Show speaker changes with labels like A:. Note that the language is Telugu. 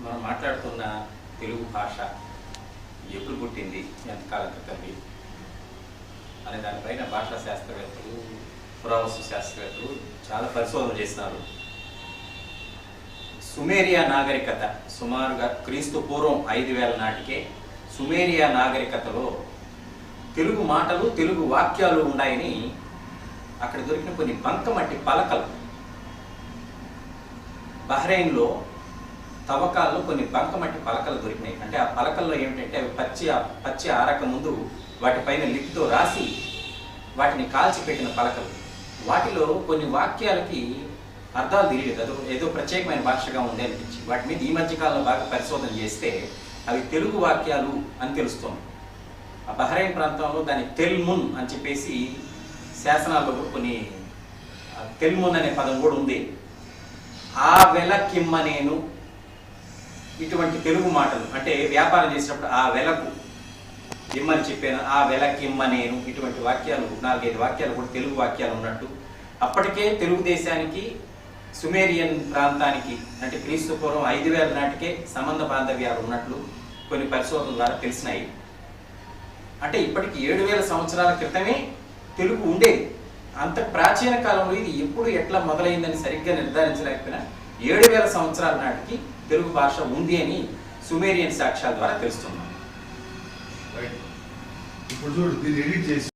A: మనం మాట్లాడుతున్న తెలుగు భాష ఎప్పుడు పుట్టింది, ఎంతకాలం క్రితం అనే దానిపైన భాషా శాస్త్రవేత్తలు, పురావస్తు శాస్త్రవేత్తలు చాలా పరిశోధన చేస్తున్నారు. సుమేరియా నాగరికత సుమారుగా క్రీస్తు పూర్వం 5000 నాటికే సుమేరియా నాగరికతలో తెలుగు మాటలు, తెలుగు వాక్యాలు ఉన్నాయని అక్కడ దొరికిన కొన్ని బంకమట్టి పలకలు, బహ్రెయిన్లో తవ్వకాల్లో కొన్ని బంకమట్టి పలకలు దొరికినాయి. అంటే ఆ పలకల్లో ఏమిటంటే అవి పచ్చి ఆరక ముందు వాటిపైన లిపితో రాసి వాటిని కాల్చిపెట్టిన పలకలు. వాటిలో కొన్ని వాక్యాలకి అర్థాలు తెలియలేదు, ఏదో ప్రత్యేకమైన భాషగా ఉంది అనిపించి వాటి మీద ఈ మధ్యకాలంలో బాగా పరిశోధన చేస్తే అవి తెలుగు వాక్యాలు అని తెలుస్తుంది. ఆ బహ్రెయిన్ ప్రాంతంలో దాన్ని తెల్మున్ అని చెప్పేసి శాసనాల్లో కూడా కొన్ని తెల్మున్ అనే పదం కూడా ఉంది. ఆ వెలకిమ్మ నేను, ఇటువంటి తెలుగు మాటలు అంటే వ్యాపారం చేసినప్పుడు ఆ వెలకు ఇమ్మని చెప్పాను, ఆ వెలకిమ్మ నేను, ఇటువంటి వాక్యాలు 4-5 వాక్యాలు కూడా తెలుగు వాక్యాలు ఉన్నట్టు అప్పటికే తెలుగుదేశానికి సుమేరియన్ ప్రాంతానికి అంటే క్రీస్తు పూర్వం 5000 నాటికే సంబంధ బాంధవ్యాలు ఉన్నట్లు కొన్ని పరిశోధనల ద్వారా తెలిసినాయి. అంటే ఇప్పటికి 7000 సంవత్సరాల క్రితమే తెలుగు ఉండేది. అంత ప్రాచీన కాలంలో ఇది ఎప్పుడు ఎట్లా మొదలైందని సరిగ్గా నిర్ధారించలేకపోయినా 7000 సంవత్సరాల నాటికి తెలుగు భాష ఉంది అని సుమేరియన్ సాక్ష్యాల ద్వారా తెలుస్తున్నాం.
B: ఇప్పుడు చూడు, దీన్ని ఎడిట్ చేసి